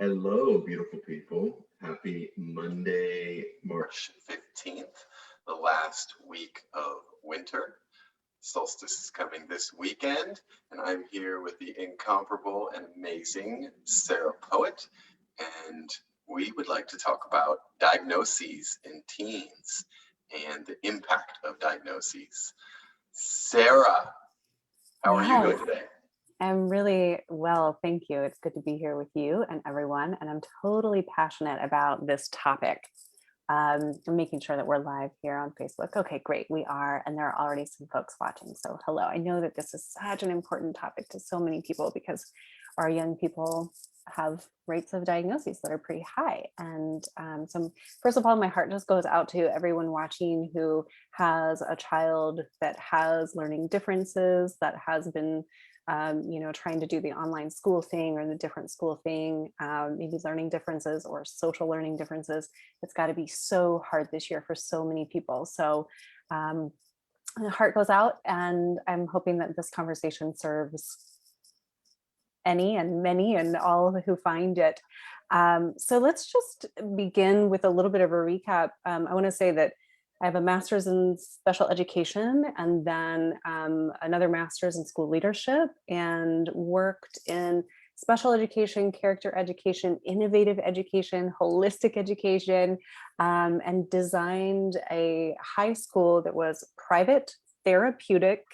Hello, beautiful people. Happy Monday, March 15th, the last week of winter. Solstice is coming this weekend, and I'm here with the incomparable and amazing Sarah Poet, and we would like to talk about diagnoses in teens and the impact of diagnoses. Sarah, how are you Yes, doing today? I'm really well. Thank you. It's good to be here with you and everyone. And I'm totally passionate about this topic. I'm making sure that we're live here on Facebook. Okay, great. We are. And there are already some folks watching. So hello. I know that this is such an important topic to so many people because our young people have rates of diagnoses that are pretty high. And so first of all, my heart just goes out to everyone watching who has a child that has learning differences, that has been trying to do the online school thing or the different school thing, maybe learning differences or social learning differences. It's got to be so hard this year for so many people. So the heart goes out, and I'm hoping that this conversation serves any and many and all who find it. So let's just begin with a little bit of a recap. I want to say that I have a master's in special education and then another master's in school leadership, and worked in special education, character education, innovative education, holistic education, and designed a high school that was private, therapeutic,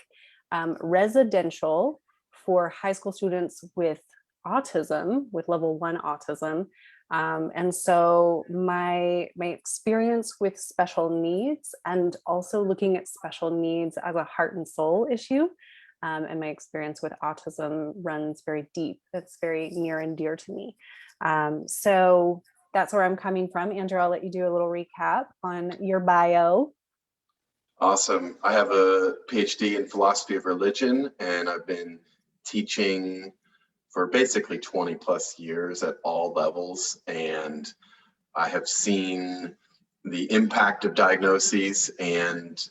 residential for high school students with autism, with level 1 autism. And so my experience with special needs, and also looking at special needs as a heart and soul issue, and my experience with autism runs very deep. It's very near and dear to me. So that's where I'm coming from. Andrew, I'll let you do a little recap on your bio. Awesome. I have a PhD in philosophy of religion, and I've been teaching for basically 20 plus years at all levels. And I have seen the impact of diagnoses and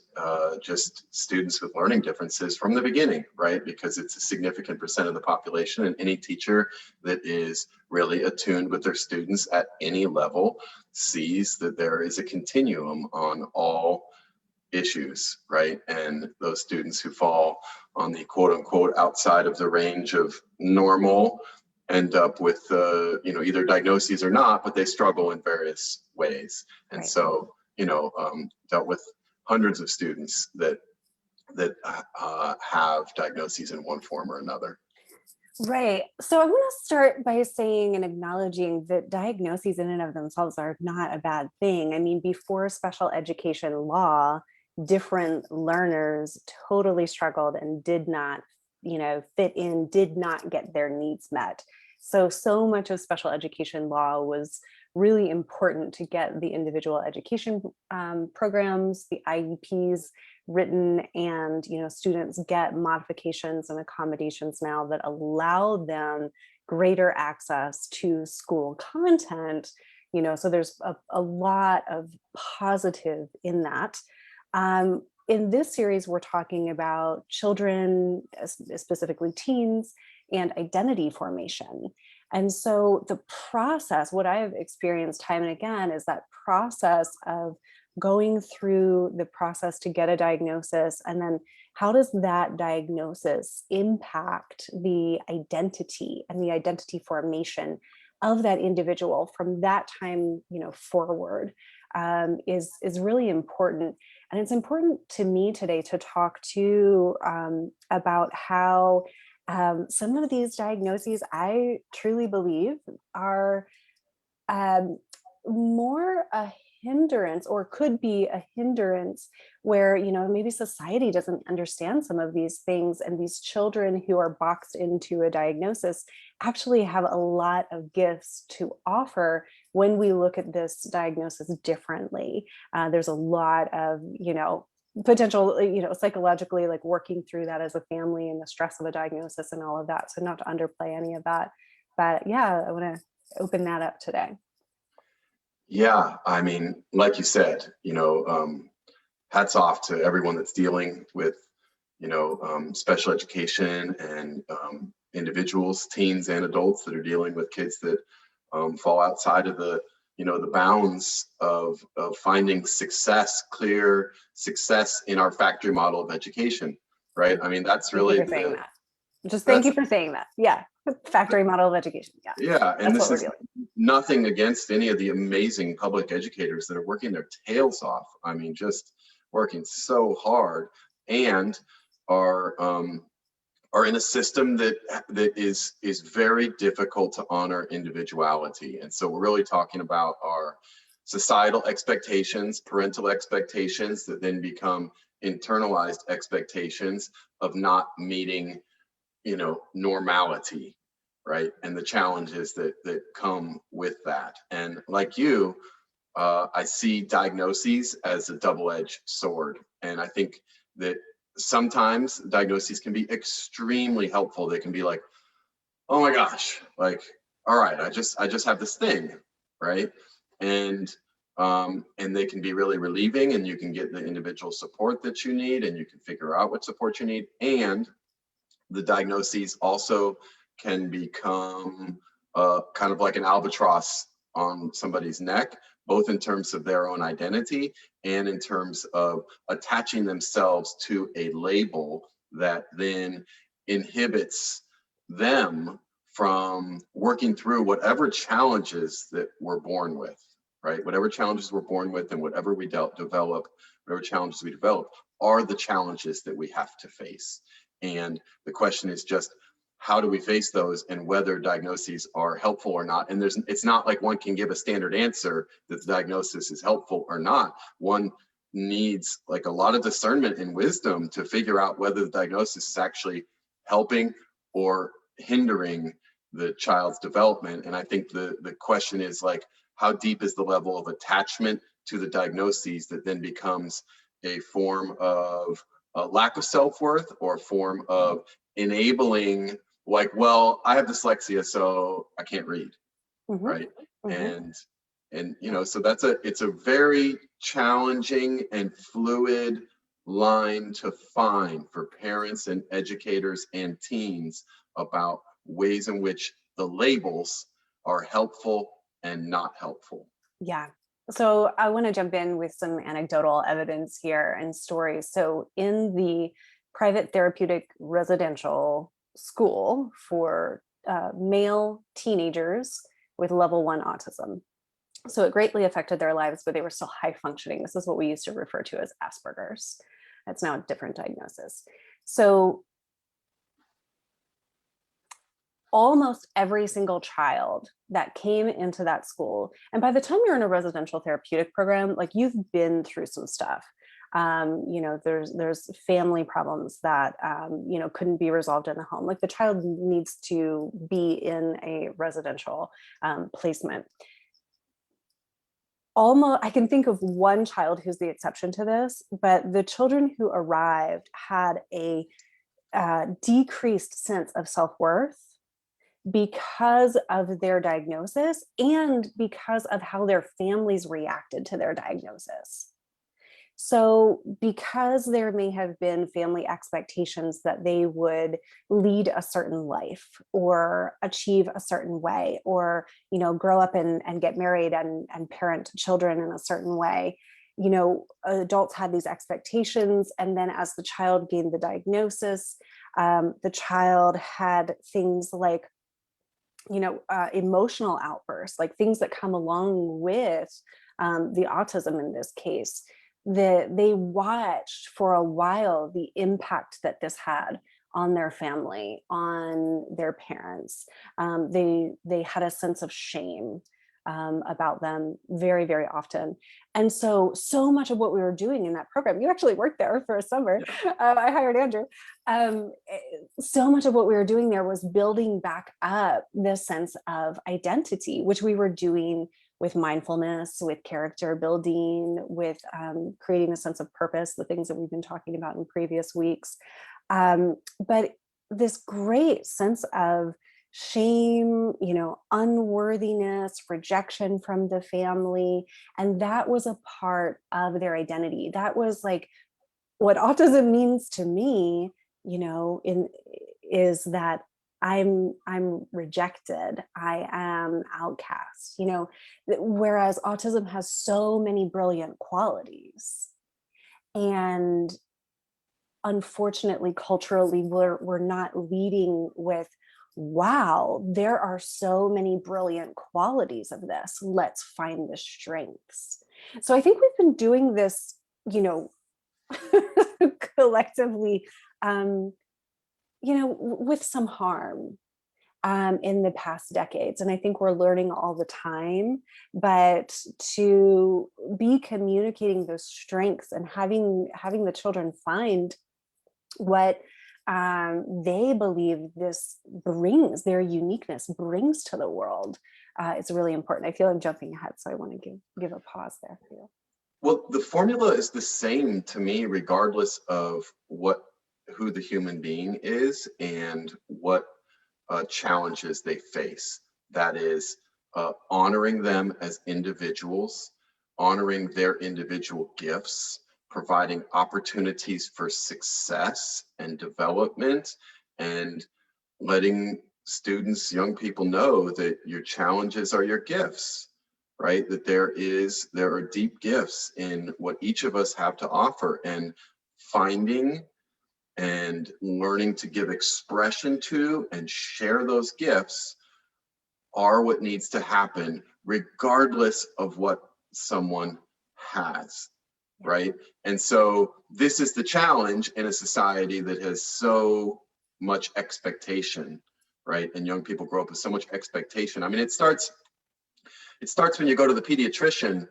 just students with learning differences from the beginning, right? Because it's a significant percent of the population, and any teacher that is really attuned with their students at any level sees that there is a continuum on all issues, right? And those students who fall on the quote unquote outside of the range of normal end up with either diagnoses or not, but they struggle in various ways. And Right. so dealt with hundreds of students that have diagnoses in one form or another. Right. So I want to start by saying and acknowledging that diagnoses in and of themselves are not a bad thing. I mean, before special education law, different learners totally struggled and did not, fit in, did not get their needs met. So much of special education law was really important to get the individual education programs, the IEPs written, and students get modifications and accommodations now that allow them greater access to school content. So there's a lot of positive in that. In this series, we're talking about children, specifically teens, and identity formation. And so the process, what I've experienced time and again, is that process of going through the process to get a diagnosis, and then how does that diagnosis impact the identity and the identity formation of that individual from that time forward, is really important. And it's important to me today to talk to about how some of these diagnoses, I truly believe, are more a hindrance, or could be a hindrance, where maybe society doesn't understand some of these things, and these children who are boxed into a diagnosis actually have a lot of gifts to offer when we look at this diagnosis differently. There's a lot of potential, psychologically, like working through that as a family, and the stress of a diagnosis and all of that. So not to underplay any of that, but yeah, I want to open that up today. Yeah, I mean, like you said, hats off to everyone that's dealing with, special education, and individuals, teens and adults that are dealing with kids that fall outside of the, the bounds of finding success, clear success in our factory model of education, right? I mean, that's Thank you really for saying that. Just thank that's you for saying that. Yeah. Factory model of education. Yeah. yeah, and That's this what we're is doing. nothing against any of the amazing public educators that are working their tails off. I mean, just working so hard, and are are in a system that is very difficult to honor individuality. And so we're really talking about our societal expectations, parental expectations that then become internalized expectations of not meeting, normality, right? And the challenges that come with that. And like you, I see diagnoses as a double-edged sword. And I think that sometimes diagnoses can be extremely helpful. They can be like, oh my gosh, like, all right, I just have this thing, right? And they can be really relieving, and you can get the individual support that you need, and you can figure out what support you need. And the diagnoses also can become kind of like an albatross on somebody's neck, both in terms of their own identity and in terms of attaching themselves to a label that then inhibits them from working through whatever challenges that we're born with, right? Whatever challenges we're born with, and whatever we develop, whatever challenges we develop are the challenges that we have to face. And the question is just, how do we face those, and whether diagnoses are helpful or not? And it's not like one can give a standard answer that the diagnosis is helpful or not. One needs like a lot of discernment and wisdom to figure out whether the diagnosis is actually helping or hindering the child's development. And I think the question is like, how deep is the level of attachment to the diagnoses that then becomes a form of a lack of self-worth, or a form of enabling, like, well, I have dyslexia, so I can't read, right? And so it's a very challenging and fluid line to find for parents and educators and teens about ways in which the labels are helpful and not helpful. Yeah. So I want to jump in with some anecdotal evidence here and stories. So in the private therapeutic residential school for male teenagers with level 1 autism. So it greatly affected their lives, but they were still high functioning. This is what we used to refer to as Asperger's. That's now a different diagnosis. So almost every single child that came into that school, and by the time you're in a residential therapeutic program, like, you've been through some stuff. There's family problems that couldn't be resolved in the home. Like, the child needs to be in a residential placement. Almost, I can think of one child who's the exception to this, but the children who arrived had a decreased sense of self-worth because of their diagnosis and because of how their families reacted to their diagnosis. So because there may have been family expectations that they would lead a certain life or achieve a certain way, or, grow up and get married and parent children in a certain way, adults had these expectations. And then as the child gained the diagnosis, the child had things like, emotional outbursts, like things that come along with the autism in this case, that they watched for a while the impact that this had on their family, on their parents. They had a sense of shame about them very, very often. And so much of what we were doing in that program, you actually worked there for a summer. I hired Andrew. So much of what we were doing there was building back up this sense of identity, which we were doing with mindfulness, with character building, with creating a sense of purpose, the things that we've been talking about in previous weeks. But this great sense of shame, unworthiness, rejection from the family. And that was a part of their identity. That was like what autism means to me, is that I'm rejected, I am outcast, whereas autism has so many brilliant qualities. And unfortunately, culturally, we're not leading with, wow, there are so many brilliant qualities of this. Let's find the strengths. So I think we've been doing this, collectively, um, with some harm in the past decades. And I think we're learning all the time, but to be communicating those strengths and having the children find what they believe this brings, their uniqueness brings to the world. It's really important. I feel I'm jumping ahead, so I want to give a pause there for you. Well, the formula is the same to me, regardless of who the human being is and what challenges they face. That is, honoring them as individuals, honoring their individual gifts, providing opportunities for success and development, and letting students, young people know that your challenges are your gifts, right? That there are deep gifts in what each of us have to offer, and finding and learning to give expression to and share those gifts are what needs to happen, regardless of what someone has, right? And so this is the challenge in a society that has so much expectation, right? And young people grow up with so much expectation. I mean, it starts when you go to the pediatrician,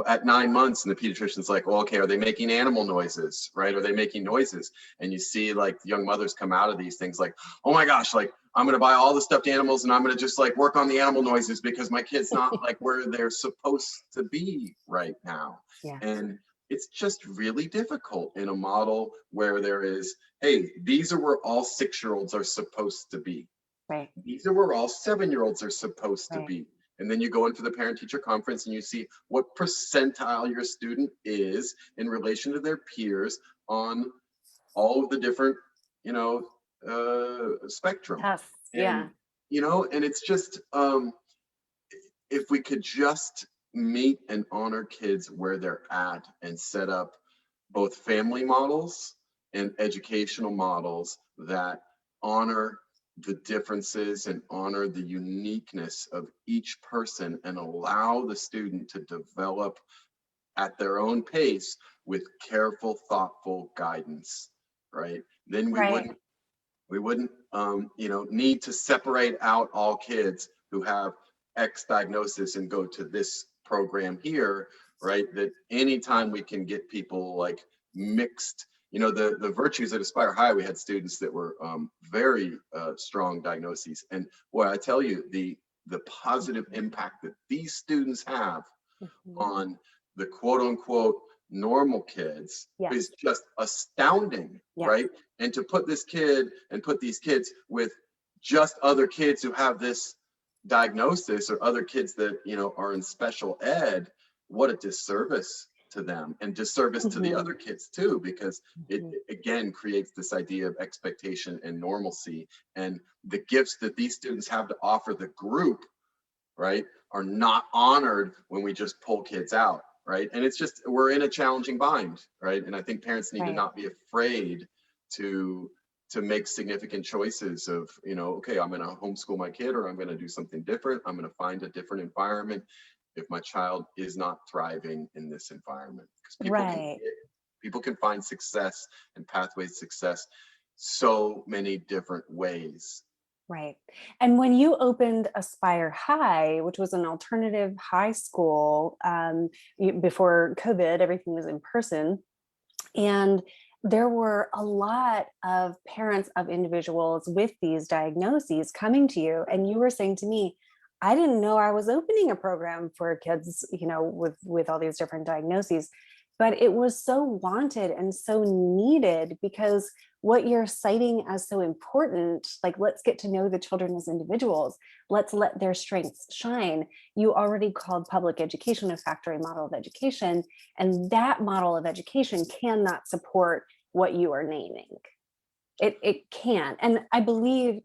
at 9 months, and the pediatrician's like, well, okay, are they making animal noises, right? Are they making noises? And you see like young mothers come out of these things like, oh my gosh, like I'm gonna buy all the stuffed animals and I'm gonna just like work on the animal noises because my kid's not like where they're supposed to be right now. Yeah. And it's just really difficult in a model where there is, hey, these are where all 6-year-olds are supposed to be. Right. These are where all 7-year-olds are supposed to Right. be. And then you go into the parent-teacher conference and you see what percentile your student is in relation to their peers on all of the different, spectrum. Yes. And, Yeah. and it's just, if we could just meet and honor kids where they're at and set up both family models and educational models that honor the differences and honor the uniqueness of each person and allow the student to develop at their own pace with careful, thoughtful guidance, right? Then Right. we wouldn't need to separate out all kids who have X diagnosis and go to this program here, right? That anytime we can get people like mixed, the virtues at Aspire High, we had students that were very strong diagnoses. And boy, I tell you, the positive impact that these students have on the quote unquote normal kids is just astounding, right? And to put these kids with just other kids who have this diagnosis or other kids that are in special ed, what a disservice to them and disservice to the other kids too, because it again creates this idea of expectation and normalcy, and the gifts that these students have to offer the group, right, are not honored when we just pull kids out, right? And it's just, we're in a challenging bind, right? And I think parents need to not be afraid to make significant choices of, okay, I'm gonna homeschool my kid, or I'm gonna do something different. I'm gonna find a different environment if my child is not thriving in this environment. Because people can find success and pathways to success so many different ways. Right. And when you opened Aspire High, which was an alternative high school, before COVID, everything was in person. And there were a lot of parents of individuals with these diagnoses coming to you. And you were saying to me, I didn't know I was opening a program for kids, with all these different diagnoses. But it was so wanted and so needed, because what you're citing as so important, like, let's get to know the children as individuals, let's let their strengths shine. You already called public education a factory model of education, and that model of education cannot support what you are naming. It can. And I believe,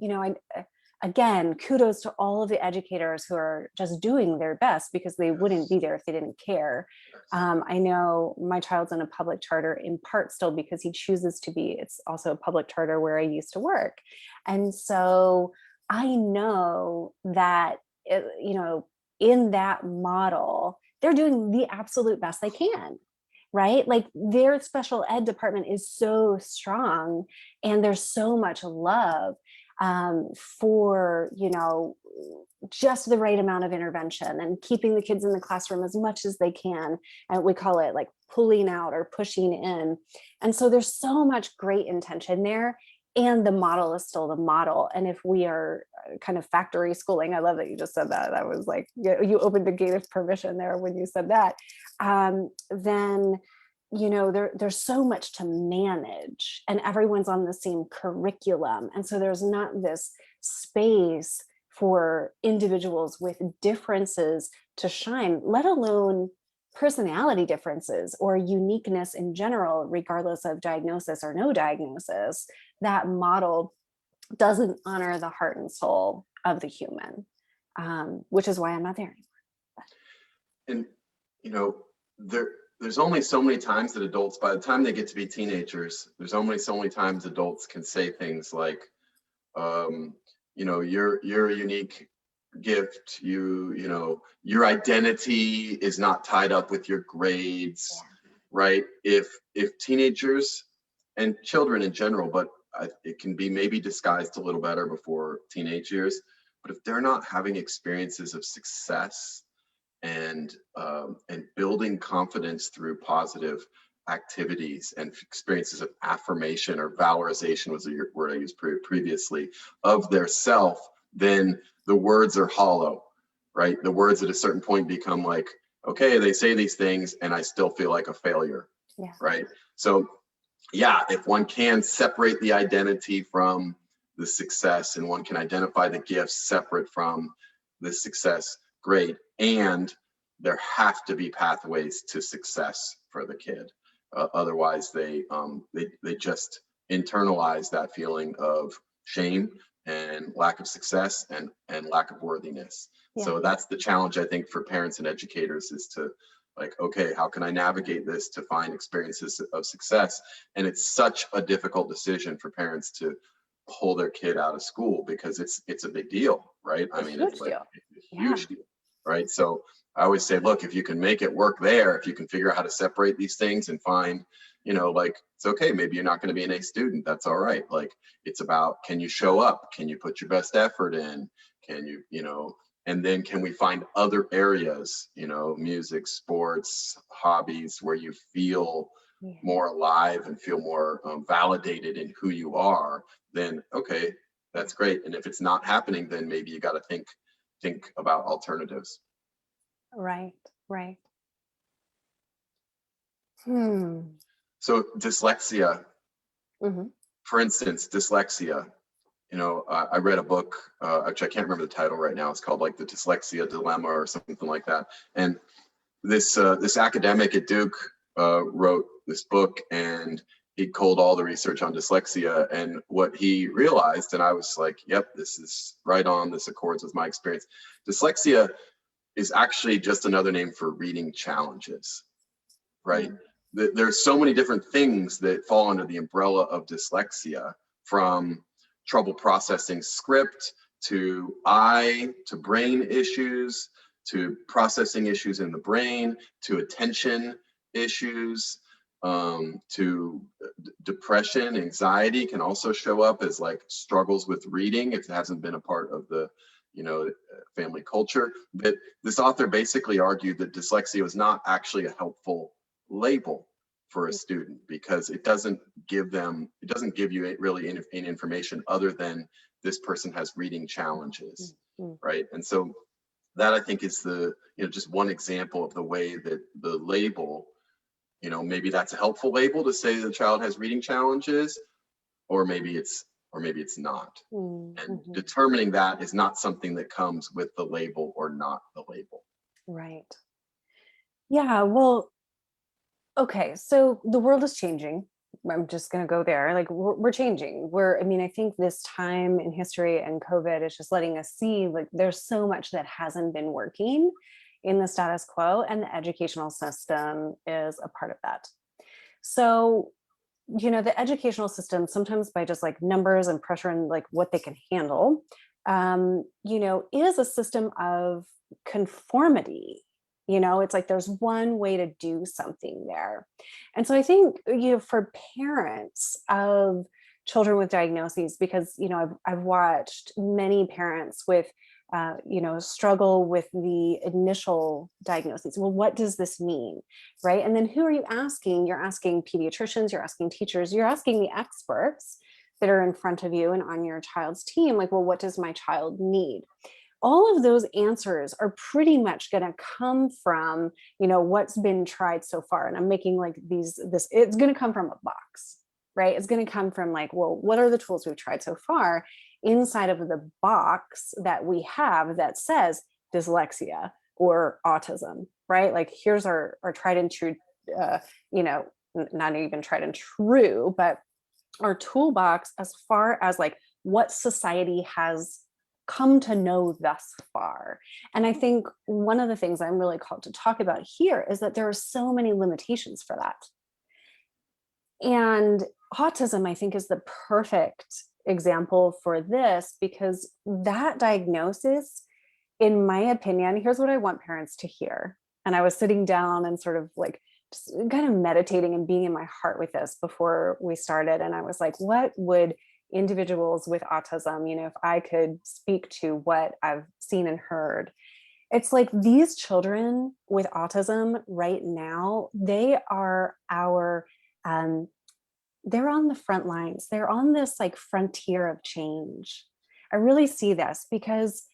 again, kudos to all of the educators who are just doing their best, because they wouldn't be there if they didn't care. I know my child's in a public charter in part still because he chooses to be. It's also a public charter where I used to work. And so I know that, in that model, they're doing the absolute best they can, right? Like their special ed department is so strong, and there's so much love for, just the right amount of intervention and keeping the kids in the classroom as much as they can. And we call it like pulling out or pushing in. And so there's so much great intention there. And the model is still the model. And if we are kind of factory schooling, I love that you just said that. That was like, you opened the gate of permission there when you said that. Then there's so much to manage, and everyone's on the same curriculum. And so there's not this space for individuals with differences to shine, let alone personality differences or uniqueness in general, regardless of diagnosis or no diagnosis. That model doesn't honor the heart and soul of the human, which is why I'm not there anymore. And there's only so many times that adults, by the time they get to be teenagers, there's only so many times adults can say things like, you're a unique gift. Your identity is not tied up with your grades, right? If teenagers and children in general, but it can be maybe disguised a little better before teenage years, but if they're not having experiences of success and building confidence through positive activities and experiences of affirmation, or valorization was the word I used previously, of their self, then the words are hollow, right? The words at a certain point become like, okay, they say these things and I still feel like a failure, right? So yeah, if one can separate the identity from the success, and one can identify the gifts separate from the success, great. And there have to be pathways to success for the kid. Otherwise, they just internalize that feeling of shame and lack of success and lack of worthiness. So that's the challenge, I think, for parents and educators, is to like, okay, how can I navigate this to find experiences of success? And it's such a difficult decision for parents to pull their kid out of school, because it's a big deal, right? I mean, it's like a huge deal, right? So I always say, look, if you can make it work there, if you can figure out how to separate these things and find, like, it's okay, maybe you're not going to be an A student, that's all right. Like, it's about, can you show up? Can you put your best effort in? Can you, and then can we find other areas, music, sports, hobbies, where you feel more alive and feel more validated in who you are? Then okay, that's great. And if it's not happening, then maybe you got to think about alternatives. Right. So dyslexia, for instance, I read a book, actually I can't remember the title right now. It's called like The Dyslexia Dilemma or something like that. And this academic at Duke wrote this book, and he culled all the research on dyslexia. And what he realized, and I was like, yep, this is right on, this accords with my experience. Dyslexia is actually just another name for reading challenges, right? There's so many different things that fall under the umbrella of dyslexia, from trouble processing script to brain issues, to processing issues in the brain, to attention issues, to depression, anxiety can also show up as like struggles with reading if it hasn't been a part of the family culture. But this author basically argued that dyslexia was not actually a helpful label for a student, because it doesn't give you really any information other than this person has reading challenges, right? And so that, I think, is just one example of the way that the label, maybe that's a helpful label to say the child has reading challenges, or maybe it's not. And determining that is not something that comes with the label or not the label. Right. Yeah, well, okay, so the world is changing. I'm just going to go there. Like we're changing. I mean, I think this time in history and COVID is just letting us see like there's so much that hasn't been working in the status quo, and the educational system is a part of that. So, the educational system, sometimes by just like numbers and pressure and like what they can handle, is a system of conformity. It's like there's one way to do something there. And so I think, for parents of children with diagnoses, because, I've watched many parents with, struggle with the initial diagnosis. Well, what does this mean? Right. And then who are you asking? You're asking pediatricians, you're asking teachers, you're asking the experts that are in front of you and on your child's team. Like, well, what does my child need? All of those answers are pretty much going to come from, what's been tried so far. And I'm making like it's going to come from a box, right? It's going to come from like, well, what are the tools we've tried so far inside of the box that we have that says dyslexia or autism, right? Like here's our tried and true, not even tried and true, but our toolbox as far as like what society has come to know thus far. And I think one of the things I'm really called to talk about here is that there are so many limitations for that. And autism, I think, is the perfect example for this, because that diagnosis, in my opinion, here's what I want parents to hear. And I was sitting down and sort of like just kind of meditating and being in my heart with this before we started. And I was like, what would individuals with autism, if I could speak to what I've seen and heard, it's like these children with autism right now, they are they're on the front lines. They're on this like frontier of change. I really see this because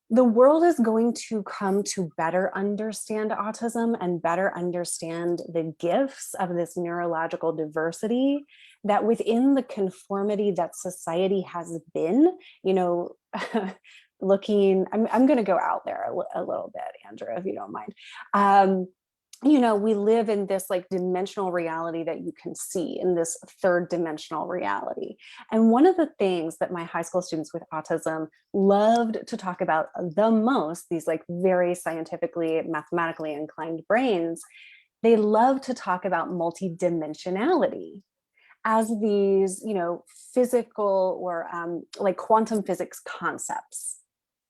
the world is going to come to better understand autism and better understand the gifts of this neurological diversity, that within the conformity that society has been, looking, I'm going to go out there a little bit, Andrew, if you don't mind. We live in this like dimensional reality that you can see, in this third dimensional reality. And one of the things that my high school students with autism loved to talk about the most, these like very scientifically, mathematically inclined brains, they love to talk about multidimensionality as these, physical or like quantum physics concepts,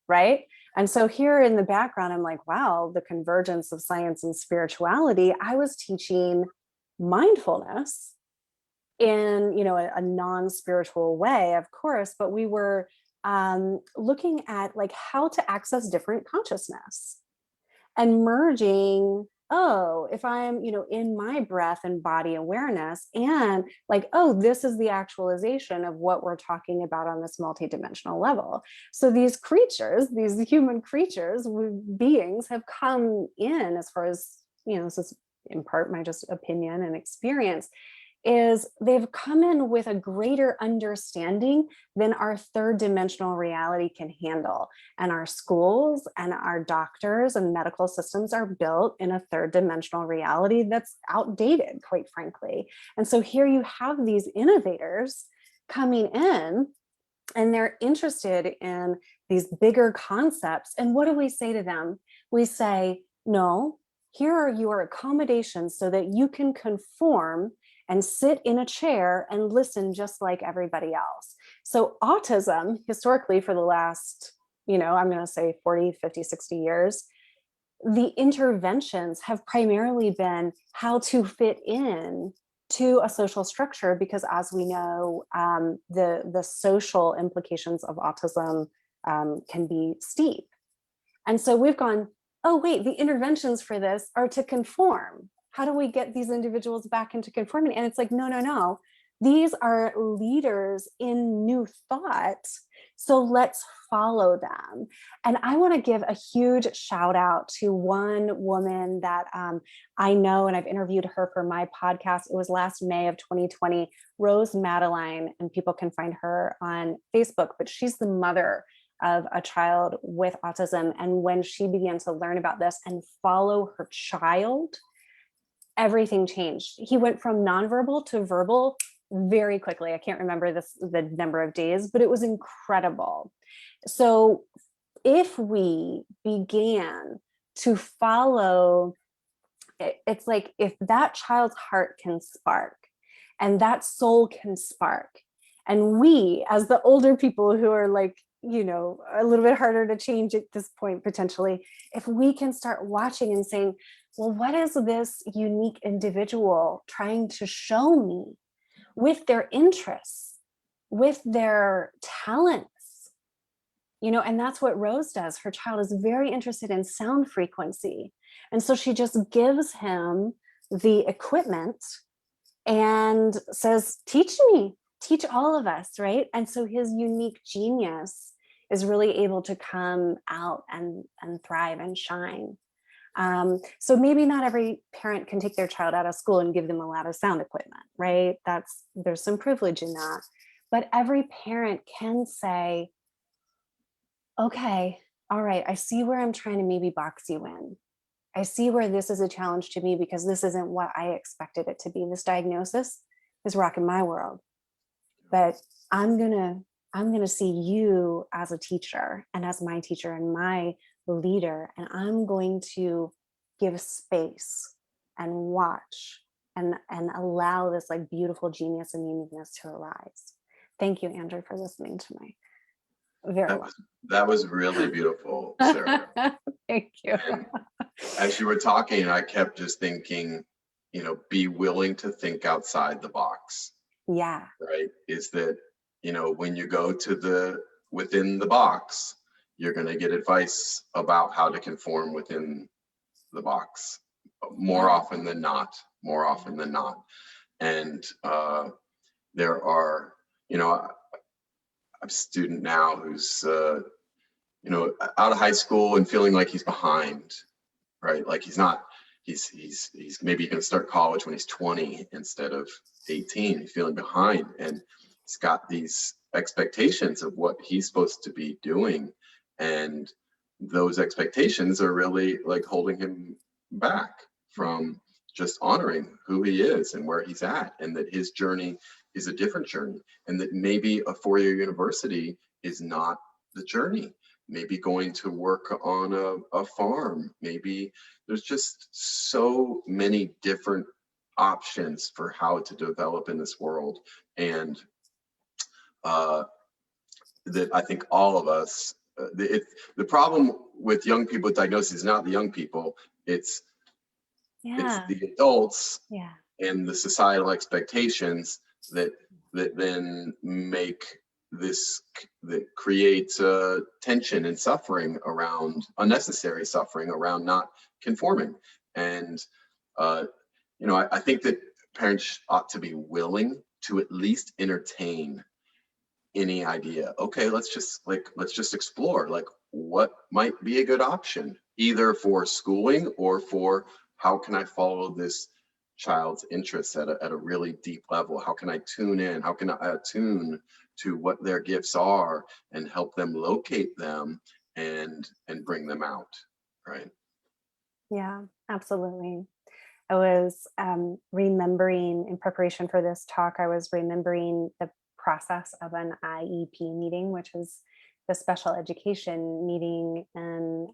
right? And so here in the background, I'm like, wow, the convergence of science and spirituality. I was teaching mindfulness in, a non-spiritual way, of course, but we were looking at like how to access different consciousness and merging, if I'm, in my breath and body awareness, and like, this is the actualization of what we're talking about on this multidimensional level. So these creatures, these human creatures, beings have come in, as far as, this is in part my just opinion and experience, is they've come in with a greater understanding than our third dimensional reality can handle. And our schools and our doctors and medical systems are built in a third dimensional reality that's outdated, quite frankly. And so here you have these innovators coming in, and they're interested in these bigger concepts. And what do we say to them? We say, no, here are your accommodations so that you can conform and sit in a chair and listen just like everybody else. So autism, historically, for the last, I'm going to say 40, 50, 60 years, the interventions have primarily been how to fit in to a social structure, because as we know, the social implications of autism can be steep. And so we've gone, oh, wait, the interventions for this are to conform. How do we get these individuals back into conformity? And it's like, no. These are leaders in new thought. So let's follow them. And I want to give a huge shout out to one woman that I know, and I've interviewed her for my podcast. It was last May of 2020, Rose Madeline, and people can find her on Facebook, but she's the mother of a child with autism. And when she began to learn about this and follow her child, everything changed. He went from nonverbal to verbal very quickly. I can't remember the number of days, but it was incredible. So if we began to follow, it's like if that child's heart can spark and that soul can spark, and we as the older people who are like, you know, a little bit harder to change at this point potentially, if we can start watching and saying, well, what is this unique individual trying to show me with their interests, with their talents? You know, and that's what Rose does. Her child is very interested in sound frequency. And so she just gives him the equipment and says, teach me, teach all of us, right? And so his unique genius is really able to come out and thrive and shine. So maybe not every parent can take their child out of school and give them a lot of sound equipment, right? There's some privilege in that. But every parent can say, okay, all right, I see where I'm trying to maybe box you in. I see where this is a challenge to me because this isn't what I expected it to be. This diagnosis is rocking my world. But I'm gonna see you as a teacher and as my teacher and my leader, and I'm going to give space and watch and allow this like beautiful genius and uniqueness to arise. Thank you, Andrew, for listening to my very That well. was that was really beautiful, Sarah. Thank you. And as you were talking, I kept just thinking, be willing to think outside the box, Yeah. right? Is that, when you go within the box, you're going to get advice about how to conform within the box more often than not, And there are, I'm a student now who's, out of high school and feeling like he's behind, right? Like he's not, he's maybe going to start college when he's 20 instead of 18, feeling behind. And he's got these expectations of what he's supposed to be doing. And those expectations are really like holding him back from just honoring who he is and where he's at, and that his journey is a different journey, and that maybe a four-year university is not the journey. Maybe going to work on a farm. Maybe there's just so many different options for how to develop in this world. And that I think all of us, the problem with young people with diagnoses is not the young people, it's the adults and the societal expectations that then make this, that creates tension and suffering around, unnecessary suffering around not conforming. And I think that parents ought to be willing to at least entertain any idea. Okay, let's just explore like what might be a good option, either for schooling or for how can I follow this child's interests at a really deep level? How can I tune in? How can I attune to what their gifts are and help them locate them and bring them out, right? Yeah, absolutely. I was remembering in preparation for this talk, I was remembering the process of an IEP meeting, which is the special education meeting in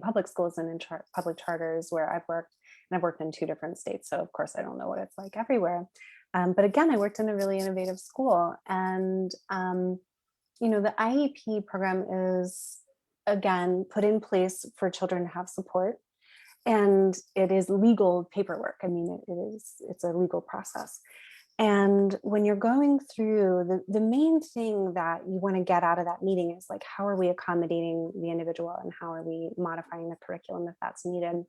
public schools and in public charters where I've worked. And I've worked in 2 different states, so of course I don't know what it's like everywhere. But again, I worked in a really innovative school, and the IEP program is again put in place for children to have support, and it is legal paperwork. I mean, it's a legal process. And when you're going through, the main thing that you want to get out of that meeting is like, how are we accommodating the individual and how are we modifying the curriculum if that's needed?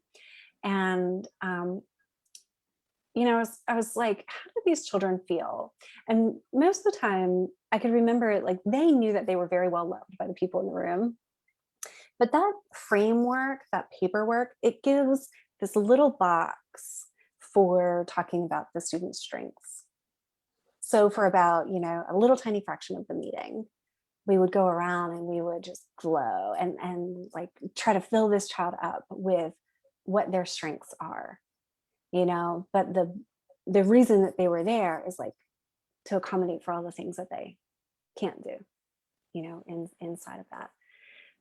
And I was like, how do these children feel? And most of the time I could remember it, like they knew that they were very well loved by the people in the room. But that framework, that paperwork, it gives this little box for talking about the student's strengths. So for about, a little tiny fraction of the meeting, we would go around and we would just glow and like try to fill this child up with what their strengths are. but the reason that they were there is like to accommodate for all the things that they can't do, inside of that.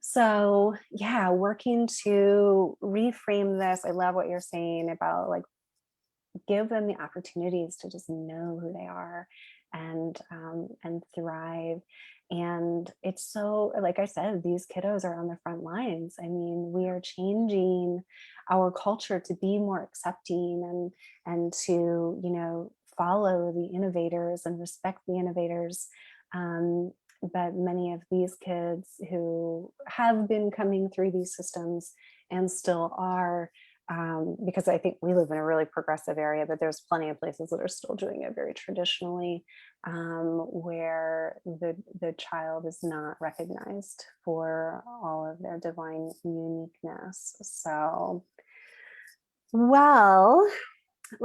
So yeah, working to reframe this. I love what you're saying about like give them the opportunities to just know who they are and thrive. And it's so, like I said, these kiddos are on the front lines. I mean, we are changing our culture to be more accepting and to, follow the innovators and respect the innovators. But many of these kids who have been coming through these systems and still are, because I think we live in a really progressive area, but there's plenty of places that are still doing it very traditionally, where the child is not recognized for all of their divine uniqueness. So, well,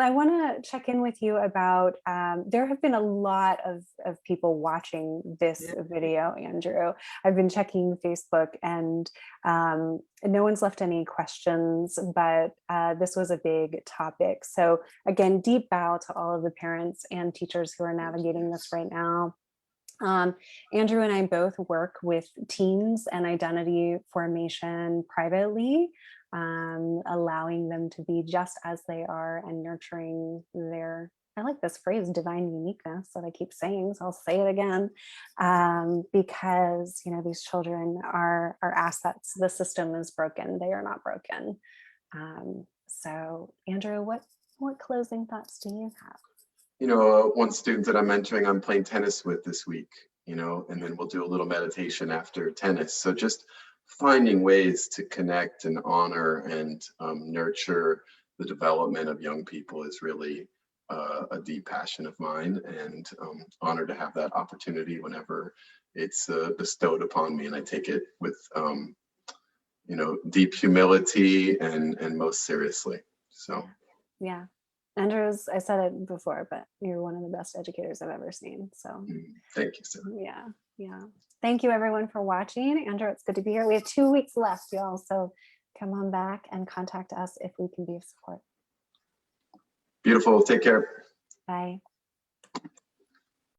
I want to check in with you about, there have been a lot of people watching this video, Andrew. I've been checking Facebook and no one's left any questions, but this was a big topic. So again, deep bow to all of the parents and teachers who are navigating this right now. Andrew and I both work with teens and identity formation privately, allowing them to be just as they are and nurturing their, I like this phrase, divine uniqueness that I keep saying, so I'll say it again, because these children are assets. The system is broken. They are not broken. So Andrew, what closing thoughts do you have? One student that I'm mentoring, I'm playing tennis with this week, and then we'll do a little meditation after tennis. So just finding ways to connect and honor and nurture the development of young people is really a deep passion of mine, and honored to have that opportunity whenever it's bestowed upon me. And I take it with, deep humility and most seriously. So. Yeah. Andrews, I said it before, but you're one of the best educators I've ever seen. So thank you, Sarah. Yeah. Thank you everyone for watching. Andrew, it's good to be here. We have 2 weeks left, y'all. So come on back and contact us if we can be of support. Beautiful. Take care. Bye.